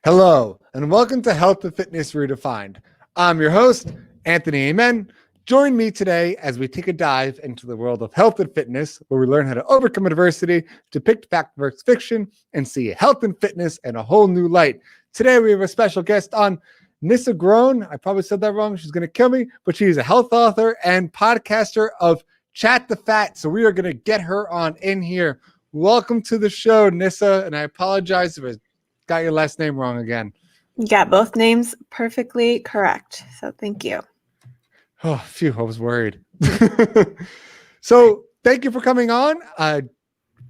Hello, and welcome to Health and Fitness Redefined. I'm your host, Anthony Amen. Join me today as we take a dive into the world of health and fitness, where we learn how to overcome adversity, depict fact versus fiction, and see health and fitness in a whole new light. Today, we have a special guest on, Nissa Groen. I probably said that wrong. She's going to kill me, but she's a health author and podcaster of Chat the Fat. So we are going to get her on in here. Welcome to the show, Nissa, and I apologize if I got your last name wrong again. You got both names perfectly correct. So thank you. Oh, phew, I was worried. So thank you for coming on.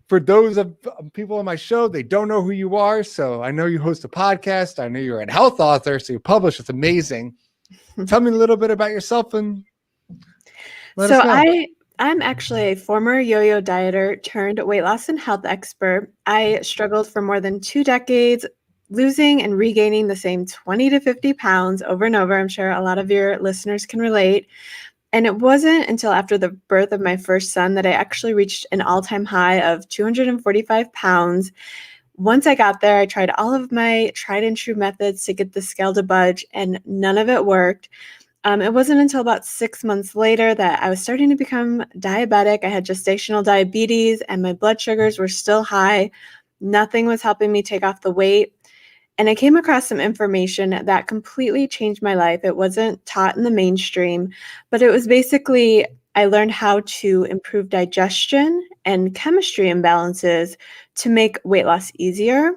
For those of people on my show, they don't know who you are. So I know you host a podcast. I know you're a health author, so you publish. It's amazing. Tell me a little bit about yourself and let us know. I'm actually a former yo-yo dieter turned weight loss and health expert. I struggled for more than 2 decades, losing and regaining the same 20 to 50 pounds over and over. I'm sure a lot of your listeners can relate. And it wasn't until after the birth of my first son that I actually reached an all-time high of 245 pounds. Once I got there, I tried all of my tried and true methods to get the scale to budge, and none of it worked. It wasn't until about 6 months later that I was starting to become diabetic. I had gestational diabetes and my blood sugars were still high. Nothing was helping me take off the weight. And I came across some information that completely changed my life. It wasn't taught in the mainstream, but it was basically, I learned how to improve digestion and chemistry imbalances to make weight loss easier.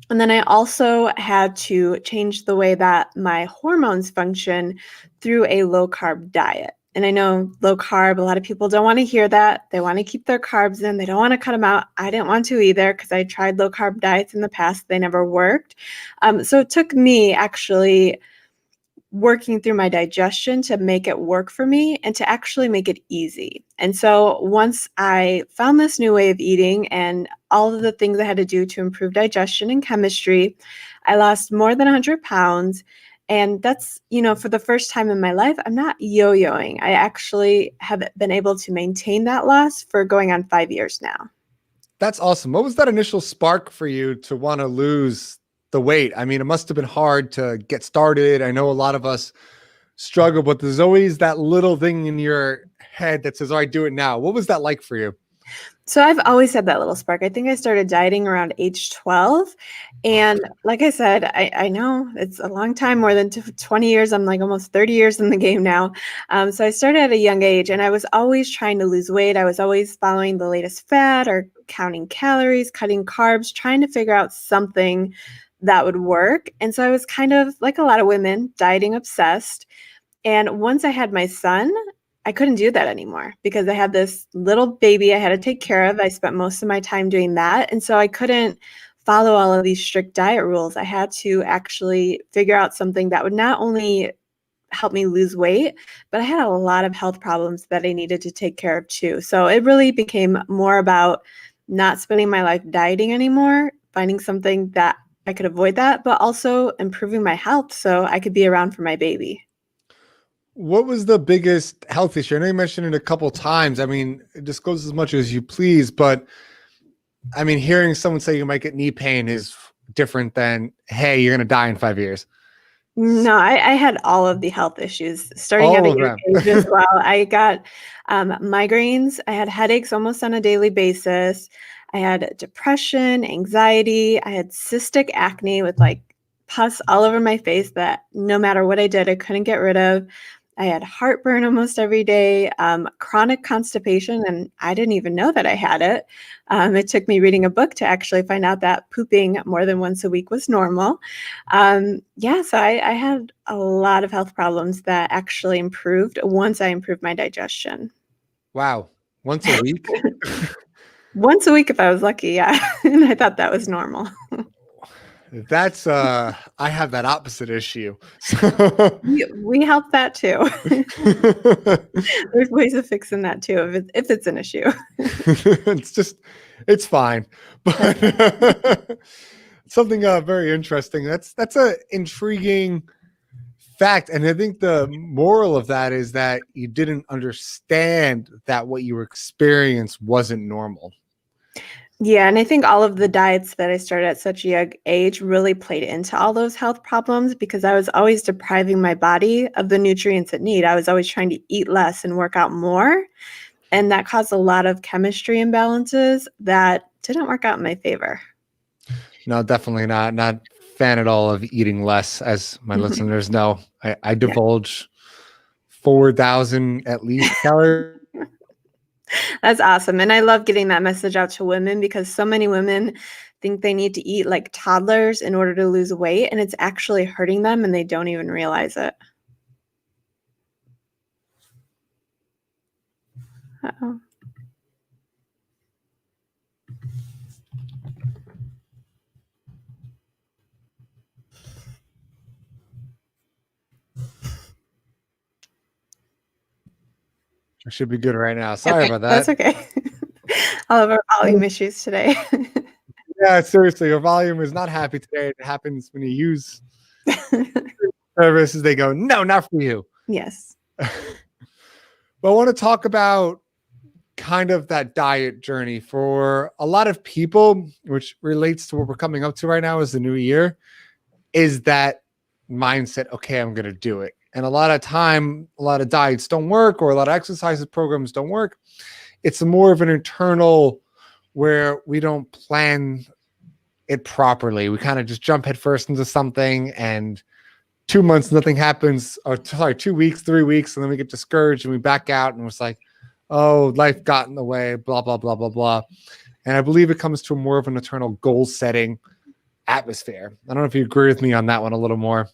And then I also had to change the way that my hormones function through a low carb diet. And I know low carb, a lot of people don't want to hear that. They want to keep their carbs in. They don't want to cut them out. I didn't want to either because I tried low carb diets in the past. They never worked. So it took me actually working through my digestion to make it work for me and to actually make it easy. And so once I found this new way of eating and all of the things I had to do to improve digestion and chemistry, I lost more than 100 pounds. And that's, for the first time in my life, I'm not yo-yoing. I actually have been able to maintain that loss for going on 5 years now. That's awesome. What was that initial spark for you to want to lose the weight? I mean, it must have been hard to get started. I know a lot of us struggle, but there's always that little thing in your head that says, all right, do it now. What was that like for you? So I've always had that little spark. I think I started dieting around age 12. And like I said, I know it's a long time, more than 20 years. I'm like almost 30 years in the game now. So I started at a young age and I was always trying to lose weight. I was always following the latest fad or counting calories, cutting carbs, trying to figure out something that would work. And so I was kind of like a lot of women, dieting obsessed. And once I had my son, I couldn't do that anymore because I had this little baby I had to take care of. I spent most of my time doing that. And so I couldn't follow all of these strict diet rules. I had to actually figure out something that would not only help me lose weight, but I had a lot of health problems that I needed to take care of too. So it really became more about not spending my life dieting anymore, finding something that I could avoid that, but also improving my health so I could be around for my baby. What was the biggest health issue? I know you mentioned it a couple of times. I mean, disclose as much as you please, but I mean, hearing someone say you might get knee pain is different than, hey, you're going to die in 5 years. No, I had all of the health issues starting at a young age as well. I got migraines. I had headaches almost on a daily basis. I had depression, anxiety. I had cystic acne with like pus all over my face that no matter what I did, I couldn't get rid of. I had heartburn almost every day, chronic constipation, and I didn't even know that I had it. It took me reading a book to actually find out that pooping more than once a week was normal. So I had a lot of health problems that actually improved once I improved my digestion. Wow. Once a week? Once a week if I was lucky, yeah. And I thought that was normal. That's I have that opposite issue. We help that too. There's ways of fixing that too if it's an issue. It's fine. But something very interesting. That's a intriguing fact. And I think the moral of that is that you didn't understand that what you were experiencing wasn't normal. Yeah, and I think all of the diets that I started at such a young age really played into all those health problems because I was always depriving my body of the nutrients it need. I was always trying to eat less and work out more, and that caused a lot of chemistry imbalances that didn't work out in my favor. No, definitely not. Not fan at all of eating less, as my listeners know. I Yeah. divulge 4,000 at least calories. That's awesome. And I love getting that message out to women because so many women think they need to eat like toddlers in order to lose weight, and it's actually hurting them and they don't even realize it. Uh-oh. I should be good right now. Sorry Okay, about that's that. okay. All of our volume issues today. Yeah, seriously, your volume is not happy today. It happens when you use services. They go, no, not for you. Yes. But I want to talk about kind of that diet journey for a lot of people, which relates to what we're coming up to right now as the new year, is that mindset, okay, I'm going to do it. And a lot of time, a lot of diets don't work or a lot of exercises programs don't work. It's more of an internal where we don't plan it properly. We kind of just jump headfirst into something and 2 months, nothing happens, or sorry, 2 weeks, 3 weeks, and then we get discouraged and we back out and it's like, oh, life got in the way, blah, blah, blah, blah, blah. And I believe it comes to more of an eternal goal setting atmosphere. I don't know if you agree with me on that one a little more.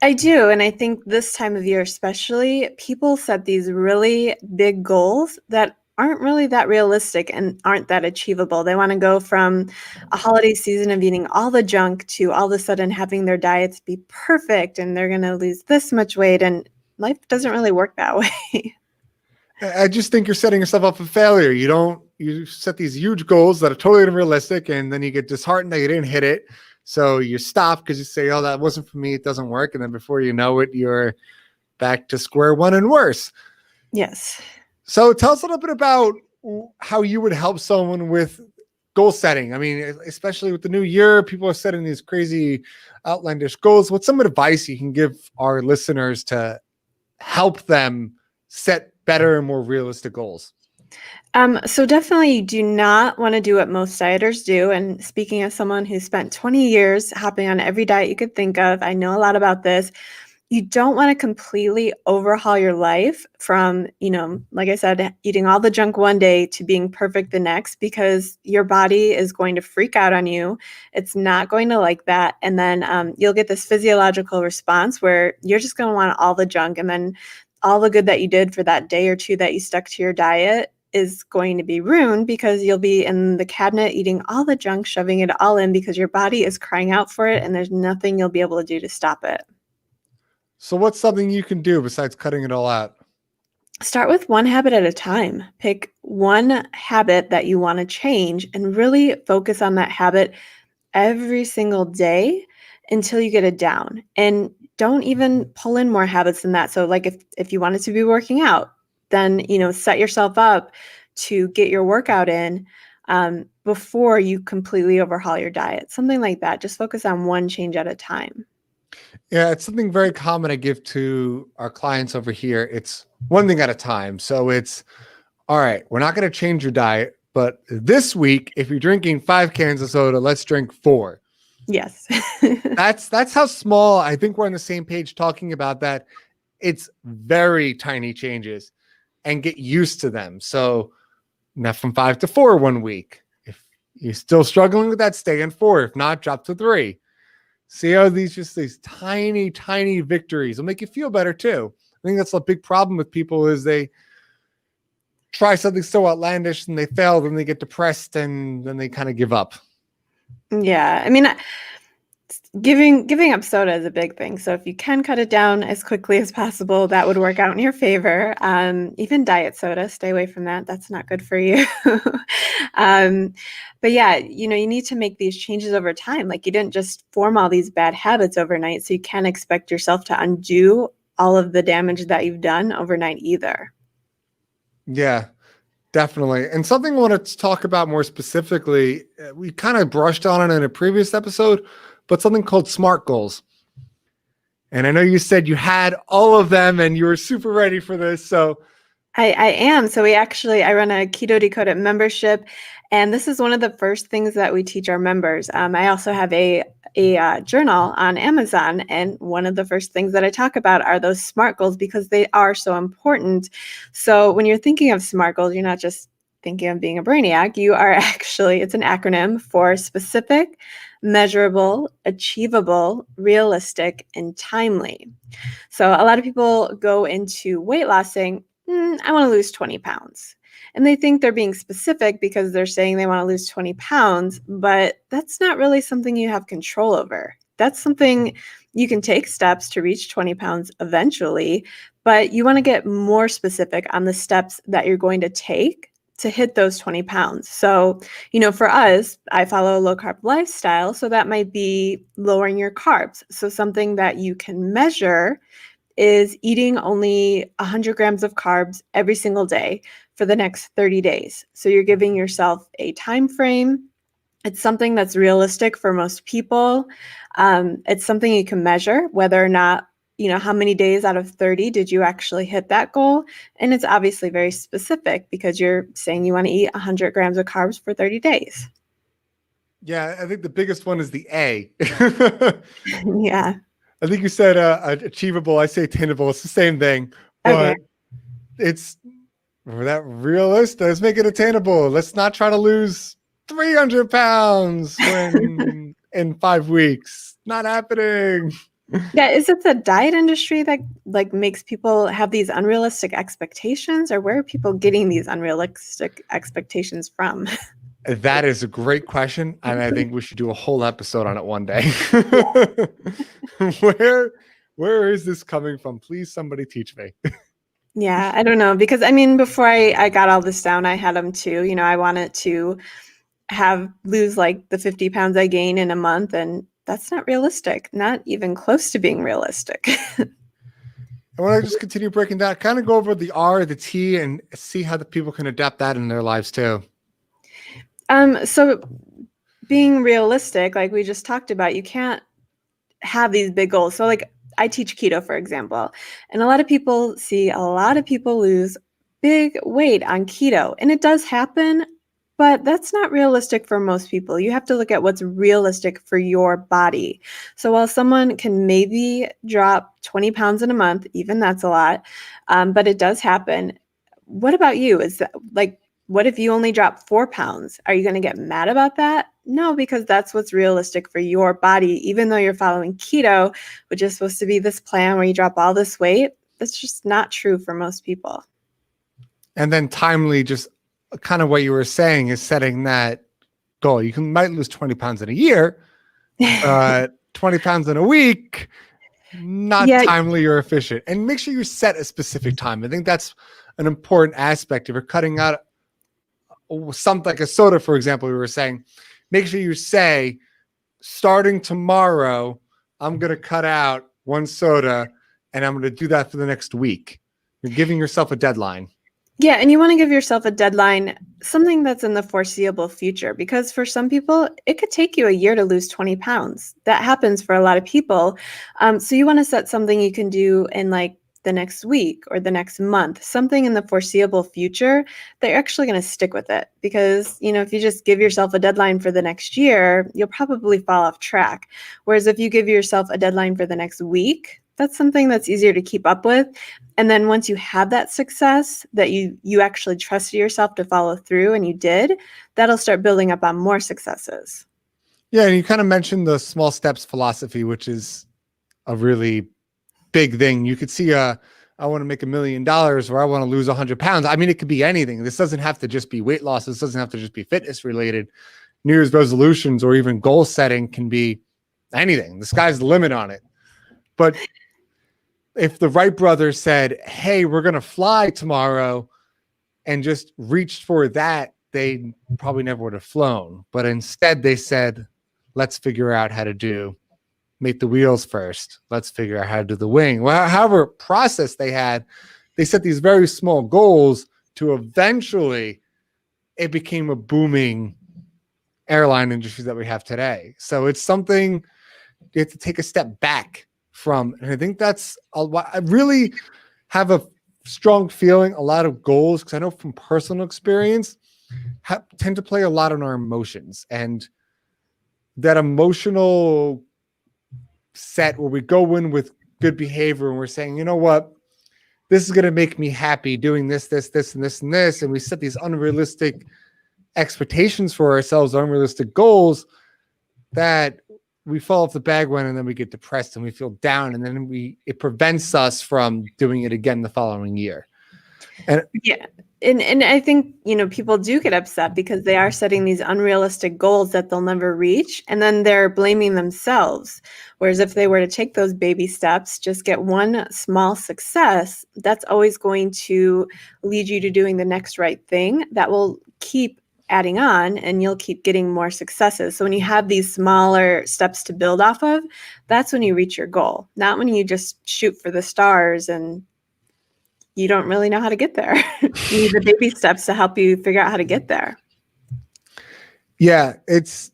I do. And I think this time of year, especially, people set these really big goals that aren't really that realistic and aren't that achievable. They want to go from a holiday season of eating all the junk to all of a sudden having their diets be perfect and they're going to lose this much weight. And life doesn't really work that way. I just think you're setting yourself up for failure. You set these huge goals that are totally unrealistic, and then you get disheartened that you didn't hit it. So you stop because you say, oh, that wasn't for me. It doesn't work. And then before you know it, you're back to square one and worse. Yes. So tell us a little bit about how you would help someone with goal setting. I mean, especially with the new year, people are setting these crazy outlandish goals. What's some advice you can give our listeners to help them set better and more realistic goals? So definitely you do not want to do what most dieters do. And speaking as someone who spent 20 years hopping on every diet you could think of, I know a lot about this. You don't want to completely overhaul your life from, like I said, eating all the junk one day to being perfect the next, because your body is going to freak out on you. It's not going to like that. And then you'll get this physiological response where you're just going to want all the junk. And then all the good that you did for that day or two that you stuck to your diet is going to be ruined because you'll be in the cabinet eating all the junk, shoving it all in because your body is crying out for it and there's nothing you'll be able to do to stop it. So what's something you can do besides cutting it all out? Start with one habit at a time. Pick one habit that you want to change and really focus on that habit every single day until you get it down. And don't even pull in more habits than that. So like if you wanted to be working out, then set yourself up to get your workout in before you completely overhaul your diet. Something like that. Just focus on one change at a time. Yeah, it's something very common I give to our clients over here. It's one thing at a time. So it's, all right, we're not going to change your diet, but this week, if you're drinking 5 cans of soda, let's drink 4. Yes. That's how small. I think we're on the same page talking about that. It's very tiny changes and get used to them. So now from 5 to 4 one week. If you're still struggling with that, stay in 4. If not, drop to 3. See how these tiny, tiny victories will make you feel better too. I think that's a big problem with people is they try something so outlandish and they fail, then they get depressed and then they kind of give up. Yeah. I mean, giving up soda is a big thing. So if you can cut it down as quickly as possible, that would work out in your favor. Even diet soda, stay away from that. That's not good for you. But yeah, you need to make these changes over time. Like you didn't just form all these bad habits overnight. So you can't expect yourself to undo all of the damage that you've done overnight either. Yeah. Definitely. And something I want to talk about more specifically, we kind of brushed on it in a previous episode, but something called SMART goals. And I know you said you had all of them and you were super ready for this. So I am. So I run a Keto Decoded membership, and this is one of the first things that we teach our members. I also have a journal on Amazon, and one of the first things that I talk about are those SMART goals because they are so important. So when you're thinking of SMART goals, you're not just thinking of being a brainiac. You are actually, it's an acronym for specific, measurable, achievable, realistic, and timely. So a lot of people go into weight loss saying, I want to lose 20 pounds. And they think they're being specific because they're saying they want to lose 20 pounds, but that's not really something you have control over. That's something you can take steps to reach 20 pounds eventually, but you want to get more specific on the steps that you're going to take to hit those 20 pounds. So, for us, I follow a low carb lifestyle. So that might be lowering your carbs. So something that you can measure is eating only 100 grams of carbs every single day for the next 30 days. So you're giving yourself a time frame. It's something that's realistic for most people. It's something you can measure, whether or not, how many days out of 30 did you actually hit that goal? And it's obviously very specific because you're saying you want to eat 100 grams of carbs for 30 days. yeah, I think the biggest one is the A. Yeah. I think you said achievable. I say attainable. It's the same thing, but it's that realistic. Let's make it attainable. Let's not try to lose 300 pounds in 5 weeks. Not happening. Yeah, is it the diet industry that makes people have these unrealistic expectations, or where are people getting these unrealistic expectations from? That is a great question, and I think we should do a whole episode on it one day. Where is this coming from? Please, somebody teach me. Yeah, I don't know, because before I got all this down, I had them too. I wanted to lose like the 50 pounds I gain in a month, and that's not realistic, not even close to being realistic. I want to just continue breaking down, kind of go over the R, the T, and see how the people can adapt that in their lives too. So being realistic, like we just talked about, you can't have these big goals. So like I teach keto, for example, and a lot of people lose big weight on keto, and it does happen, but that's not realistic for most people. You have to look at what's realistic for your body. So while someone can maybe drop 20 pounds in a month, even that's a lot, but it does happen. What about you? Is that what if you only drop 4 pounds? Are you going to get mad about that? No, because that's what's realistic for your body. Even though you're following keto, which is supposed to be this plan where you drop all this weight, that's just not true for most people. And then timely, just kind of what you were saying is setting that goal. You might lose 20 pounds in a year, 20 pounds in a week, not timely or efficient. And make sure you set a specific time. I think that's an important aspect. If you're cutting out something like a soda, for example, we were saying, make sure you say, starting tomorrow, I'm going to cut out 1 soda and I'm going to do that for the next week. You're giving yourself a deadline. Yeah, and you want to give yourself a deadline, something that's in the foreseeable future, because for some people, it could take you a year to lose 20 pounds. That happens for a lot of people. So you want to set something you can do in like the next week or the next month, something in the foreseeable future that you're actually going to stick with it. Because, if you just give yourself a deadline for the next year, you'll probably fall off track. Whereas if you give yourself a deadline for the next week, that's something that's easier to keep up with. And then once you have that success that you actually trusted yourself to follow through and you did, that'll start building up on more successes. Yeah. And you kind of mentioned the small steps philosophy, which is a really big thing. You could see I want to make $1 million or I want to lose 100 pounds. It could be anything. This doesn't have to just be weight loss. This doesn't have to just be fitness related. New Year's resolutions or even goal setting can be anything. The sky's the limit on it. But if the Wright brothers said, hey, we're going to fly tomorrow and just reached for that, they probably never would have flown. But instead they said, let's figure out how to make the wheels first. Let's figure out how to do the wing. Well, however process they had, they set these very small goals to eventually it became a booming airline industry that we have today. So it's something you have to take a step back from. And I think that's I really have a strong feeling, a lot of goals, because I know from personal experience, tend to play a lot on our emotions, and that emotional set where we go in with good behavior and we're saying, you know what, this is going to make me happy doing this, this, this, and this, and this. And we set these unrealistic expectations for ourselves, unrealistic goals, that we fall off the wagon, and then we get depressed and we feel down, and then it prevents us from doing it again the following year. And yeah. And I think, people do get upset because they are setting these unrealistic goals that they'll never reach, and then they're blaming themselves. Whereas if they were to take those baby steps, just get one small success, that's always going to lead you to doing the next right thing that will keep adding on, and you'll keep getting more successes. So when you have these smaller steps to build off of, that's when you reach your goal, not when you just shoot for the stars and you don't really know how to get there. You need the baby steps to help you figure out how to get there. Yeah, it's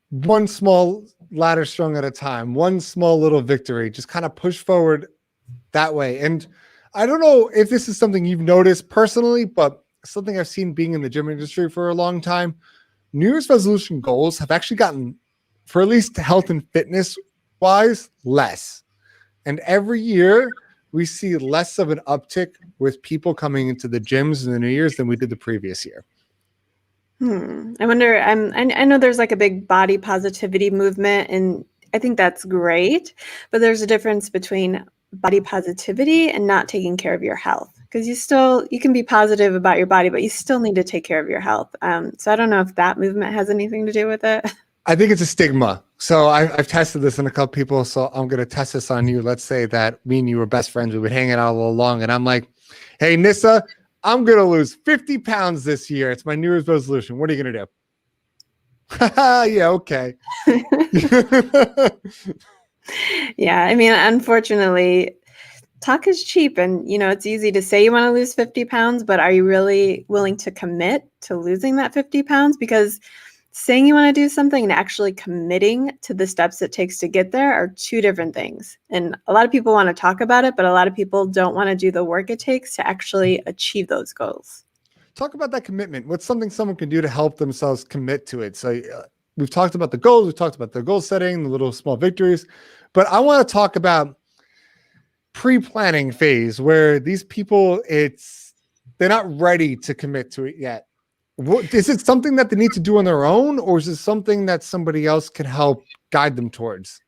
one small ladder strung at a time, one small little victory, just kind of push forward that way. And I don't know if this is something you've noticed personally, but something I've seen being in the gym industry for a long time, New Year's resolution goals have actually gotten, for at least health and fitness wise, less. And every year we see less of an uptick with people coming into the gyms in the New Year's than we did the previous year. I wonder, I know there's like a big body positivity movement, and I think that's great, but there's a difference between body positivity and not taking care of your health, because you can be positive about your body, but you still need to take care of your health. So I don't know if that movement has anything to do with it. I think it's a stigma. So I've tested this on a couple people. So I'm going to test this on you. Let's say that me and you were best friends. We would hang out all along, and I'm like, hey, Nissa, I'm going to lose 50 pounds this year. It's my New Year's resolution. What are you going to do? Yeah, okay. Yeah, I mean, unfortunately, talk is cheap, and it's easy to say you want to lose 50 pounds, but are you really willing to commit to losing that 50 pounds? Because saying you want to do something and actually committing to the steps it takes to get there are two different things. And a lot of people want to talk about it, but a lot of people don't want to do the work it takes to actually achieve those goals. Talk about that commitment. What's something someone can do to help themselves commit to it? So we've talked about the goals. We've talked about the goal setting, the little small victories. But I want to talk about pre-planning phase where these people, they're not ready to commit to it yet. Is it something that they need to do on their own, or is it something that somebody else can help guide them towards?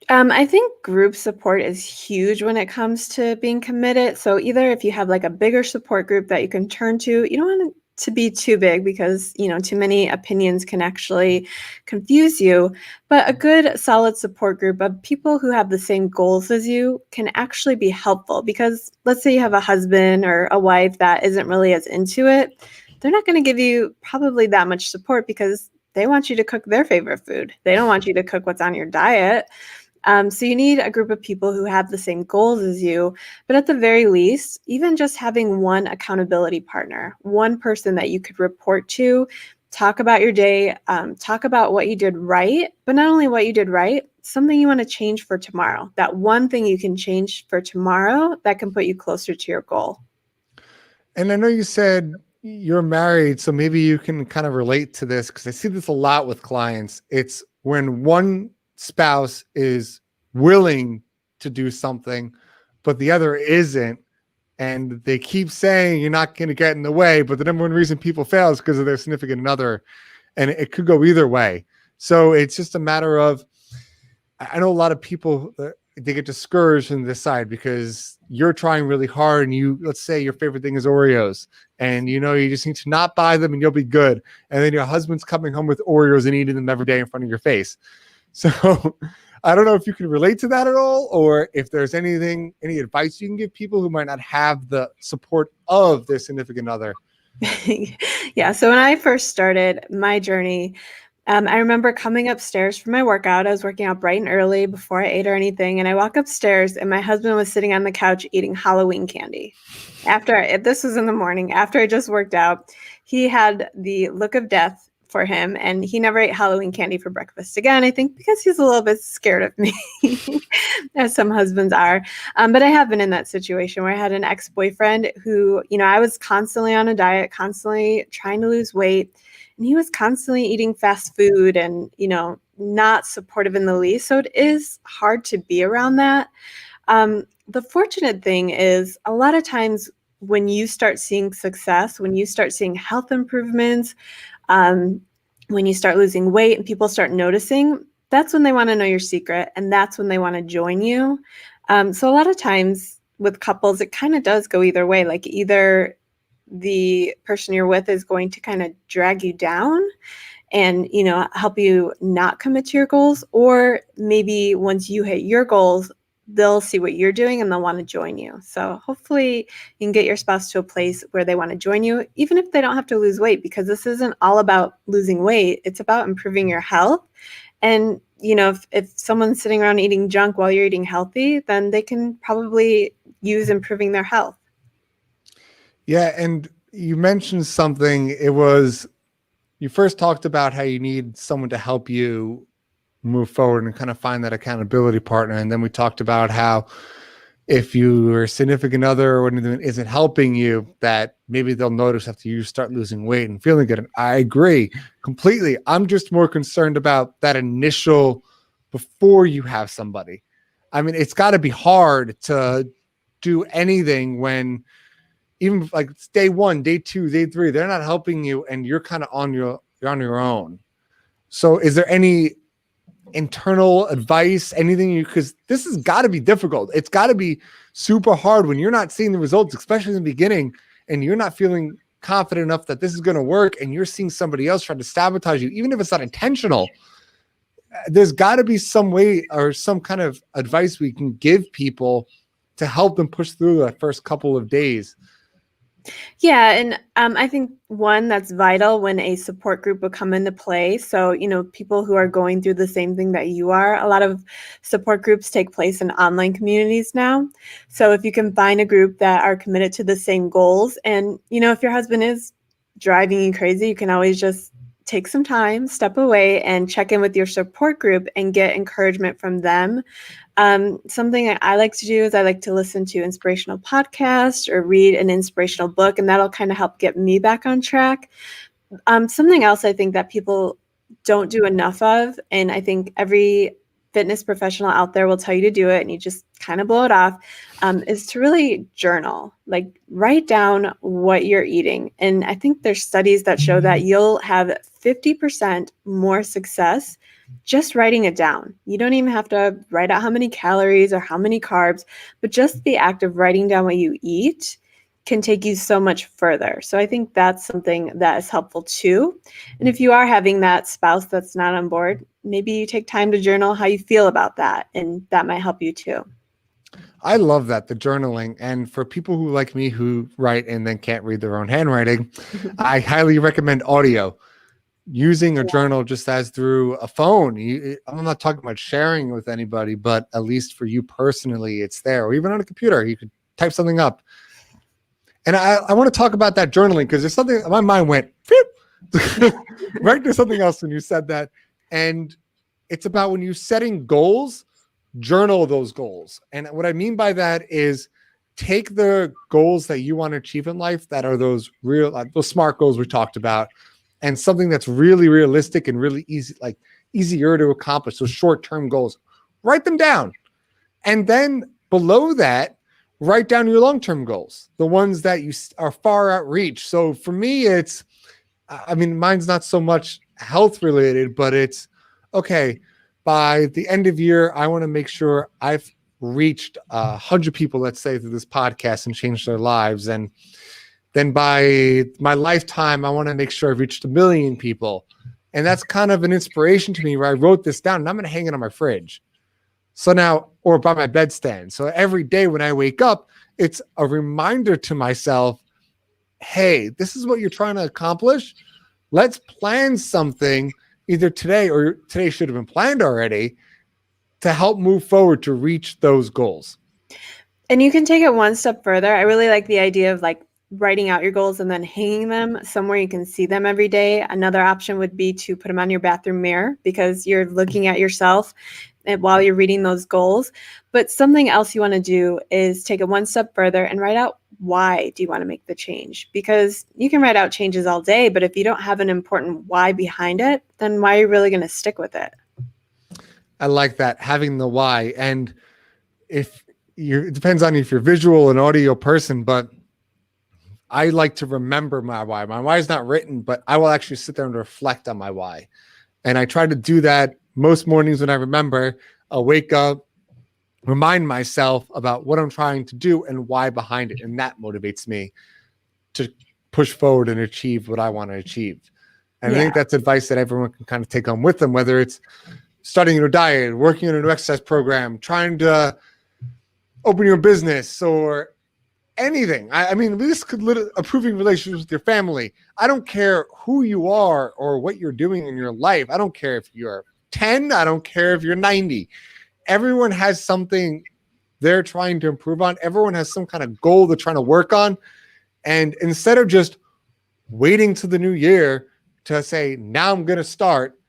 I think group support is huge when it comes to being committed. So either if you have like a bigger support group that you can turn to, you don't want it to be too big because, too many opinions can actually confuse you. But a good solid support group of people who have the same goals as you can actually be helpful, because let's say you have a husband or a wife that isn't really as into it. They're not going to give you probably that much support because they want you to cook their favorite food. They don't want you to cook what's on your diet. So you need a group of people who have the same goals as you, but at the very least, even just having one accountability partner, one person that you could report to, talk about your day, talk about what you did right, but not only what you did right, something you want to change for tomorrow, that one thing you can change for tomorrow that can put you closer to your goal. And I know you said you're married, so maybe you can kind of relate to this, because I see this a lot with clients. It's when one spouse is willing to do something, but the other isn't, and they keep saying you're not going to get in the way, but the number one reason people fail is because of their significant other, and it could go either way. So it's just a matter of, I know a lot of people, they get discouraged and decide because you're trying really hard, and let's say your favorite thing is Oreos, and you just need to not buy them and you'll be good. And then your husband's coming home with Oreos and eating them every day in front of your face. So I don't know if you can relate to that at all, or if there's any advice you can give people who might not have the support of their significant other. Yeah. So when I first started my journey, I remember coming upstairs from my workout. I was working out bright and early before I ate or anything. And I walk upstairs and my husband was sitting on the couch eating Halloween candy. This was in the morning after I just worked out. he had the look of death for him, and he never ate Halloween candy for breakfast again, I think because he's a little bit scared of me, as some husbands are. But I have been in that situation where I had an ex-boyfriend who, I was constantly on a diet, constantly trying to lose weight, and he was constantly eating fast food and, not supportive in the least. So it is hard to be around that. The fortunate thing is a lot of times when you start seeing success, when you start seeing health improvements, when you start losing weight and people start noticing, that's when they want to know your secret, and that's when they want to join you. So a lot of times with couples, it kind of does go either way. Like either the person you're with is going to kind of drag you down and, help you not commit to your goals, or maybe once you hit your goals, they'll see what you're doing and they'll want to join you. So hopefully you can get your spouse to a place where they want to join you, even if they don't have to lose weight, because this isn't all about losing weight. It's about improving your health. And, if someone's sitting around eating junk while you're eating healthy, then they can probably use improving their health. Yeah. And you mentioned something. You first talked about how you need someone to help you move forward and kind of find that accountability partner. And then we talked about how if your significant other or anything isn't helping you, that maybe they'll notice after you start losing weight and feeling good. And I agree completely. I'm just more concerned about that initial before you have somebody. I mean, it's got to be hard to do anything when even like it's day 1, day 2, day 3, they're not helping you and you're kind of you're on your own. So is there any internal advice, anything because this has got to be difficult. It's got to be super hard when you're not seeing the results, especially in the beginning, and you're not feeling confident enough that this is going to work, and you're seeing somebody else try to sabotage you, even if it's not intentional. There's got to be some way or some kind of advice we can give people to help them push through that first couple of days. Yeah. And I think one that's vital when a support group will come into play. So, people who are going through the same thing that you are, a lot of support groups take place in online communities now. So if you can find a group that are committed to the same goals, and, if your husband is driving you crazy, you can always just take some time, step away, and check in with your support group and get encouragement from them. Something that I like to do is I like to listen to inspirational podcasts or read an inspirational book, and that'll kind of help get me back on track. Something else I think that people don't do enough of, and I think every fitness professional out there will tell you to do it and you just kind of blow it off, is to really journal, like write down what you're eating. And I think there's studies that show that you'll have 50% more success just writing it down. You don't even have to write out how many calories or how many carbs, but just the act of writing down what you eat can take you so much further. So I think that's something that is helpful too. And if you are having that spouse that's not on board, maybe you take time to journal how you feel about that, and that might help you too. I love that, the journaling. And for people who like me who write and then can't read their own handwriting, I highly recommend audio. Using a journal just as through a phone. I'm not talking about sharing with anybody, but at least for you personally, it's there. Or even on a computer, you could type something up. And I want to talk about that journaling because there's something, my mind went right to something else when you said that. And it's about when you're setting goals, journal those goals. And what I mean by that is take the goals that you want to achieve in life that are those those SMART goals we talked about, and something that's really realistic and really easy, like easier to accomplish, those short-term goals. Write them down. And then below that, write down your long-term goals, the ones that you are far out reach. So for me, mine's not so much health related, but it's, okay, by the end of year, I want to make sure I've reached 100 people, let's say, through this podcast and changed their lives. And then by my lifetime, I want to make sure I've reached 1 million people. And that's kind of an inspiration to me where I wrote this down and I'm going to hang it on my fridge. So now, or by my bedstand. So every day when I wake up, it's a reminder to myself, hey, this is what you're trying to accomplish. Let's plan something either today or today should have been planned already to help move forward to reach those goals. And you can take it one step further. I really like the idea of like writing out your goals and then hanging them somewhere you can see them every day. Another option would be to put them on your bathroom mirror because you're looking at yourself while you're reading those goals. But something else you want to do is take it one step further and write out, why do you want to make the change? Because you can write out changes all day, but if you don't have an important why behind it, then why are you really going to stick with it? I like that, having the why. And it depends on if you're visual and audio person, but I like to remember my why. My why is not written, but I will actually sit there and reflect on my why. And I try to do that most mornings when I remember. I'll wake up, remind myself about what I'm trying to do and why behind it. And that motivates me to push forward and achieve what I want to achieve. And I think that's advice that everyone can kind of take on with them, whether it's starting a new diet, working on a new exercise program, trying to open your business, or anything. I mean, this could improving relationships with your family. I don't care who you are or what you're doing in your life. I don't care if you're 10. I don't care if you're 90. Everyone has something they're trying to improve on. Everyone has some kind of goal they're trying to work on. And instead of just waiting to the new year to say, now I'm going to start,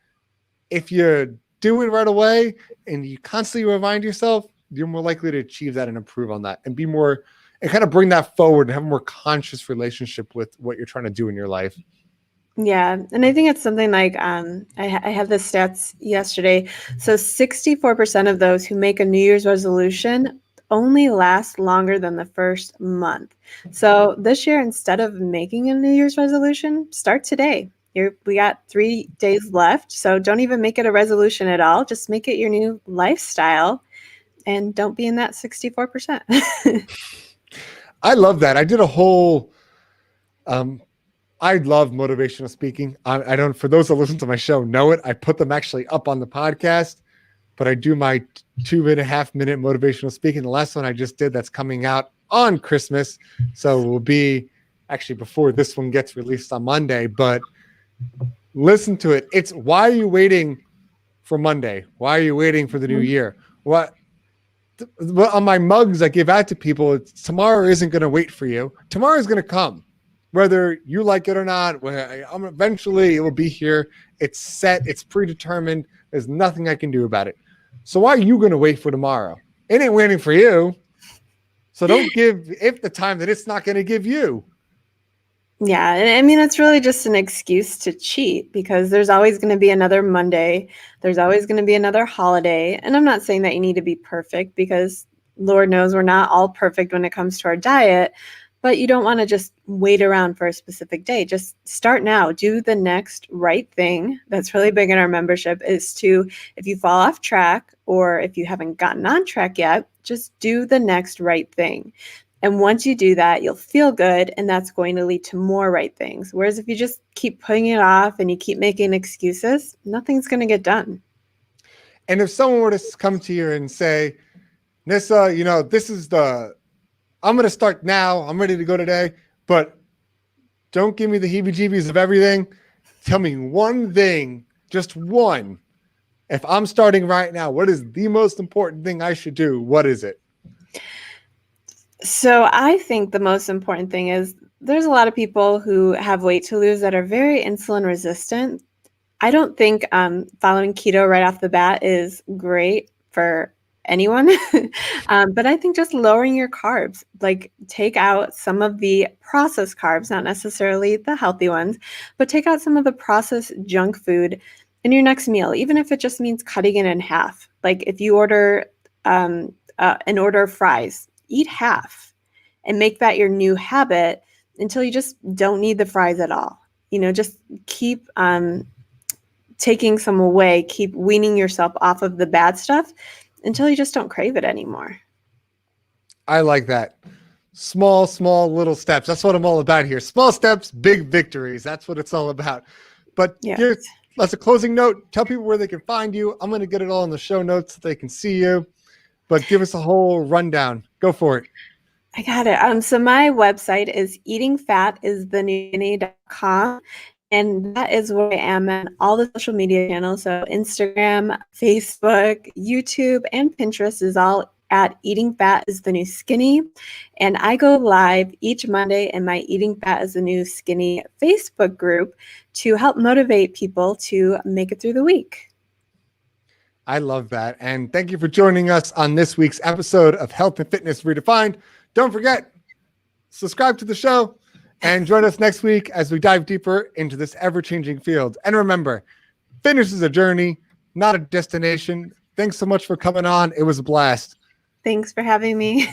if you do it right away and you constantly remind yourself, you're more likely to achieve that and improve on that and be more, and kind of bring that forward and have a more conscious relationship with what you're trying to do in your life. Yeah. And I think it's something like, I had the stats yesterday. So 64% of those who make a New Year's resolution only last longer than the first month. So this year, instead of making a New Year's resolution, start today. We got 3 days left. So don't even make it a resolution at all. Just make it your new lifestyle and don't be in that 64%. I love that. I did a whole, I love motivational speaking. I don't, for those that listen to my show, know it. I put them actually up on the podcast, but I do my 2.5 minute motivational speaking. The last one I just did, that's coming out on Christmas. So it will be actually before this one gets released on Monday, but listen to it. It's, why are you waiting for Monday? Why are you waiting for the new year? What? On my mugs I give out to people, tomorrow isn't going to wait for you. Tomorrow is going to come, whether you like it or not. Eventually it will be here. It's set. It's predetermined. There's nothing I can do about it. So why are you going to wait for tomorrow? It ain't waiting for you. So don't give it the time that it's not going to give you. Yeah. I mean, it's really just an excuse to cheat because there's always going to be another Monday. There's always going to be another holiday. And I'm not saying that you need to be perfect because Lord knows we're not all perfect when it comes to our diet, but you don't want to just wait around for a specific day. Just start now. Do the next right thing. That's really big in our membership is to, if you fall off track or if you haven't gotten on track yet, just do the next right thing. And once you do that, you'll feel good, and that's going to lead to more right things. Whereas if you just keep putting it off and you keep making excuses, nothing's going to get done. And if someone were to come to you and say, Nissa, this is I'm going to start now. I'm ready to go today, but don't give me the heebie-jeebies of everything. Tell me one thing, just one. If I'm starting right now, what is the most important thing I should do? What is it? So I think the most important thing is there's a lot of people who have weight to lose that are very insulin resistant. I don't think following keto right off the bat is great for anyone, but I think just lowering your carbs, like take out some of the processed carbs, not necessarily the healthy ones, but take out some of the processed junk food in your next meal, even if it just means cutting it in half. Like if you order an order of fries, eat half and make that your new habit until you just don't need the fries at all. Just keep taking some away, keep weaning yourself off of the bad stuff until you just don't crave it anymore. I like that. Small little steps. That's what I'm all about here. Small steps, big victories. That's what it's all about. But that's a closing note. Tell people where they can find you. I'm going to get it all in the show notes so they can see you. But give us a whole rundown. Go for it. I got it. So my website is eatingfatisthenew.com. And that is where I am on all the social media channels. So Instagram, Facebook, YouTube, and Pinterest is all at Eating Fat is the New Skinny. And I go live each Monday in my Eating Fat is the New Skinny Facebook group to help motivate people to make it through the week. I love that. And thank you for joining us on this week's episode of Health and Fitness Redefined. Don't forget, subscribe to the show and join us next week as we dive deeper into this ever-changing field. And remember, fitness is a journey, not a destination. Thanks so much for coming on. It was a blast. Thanks for having me.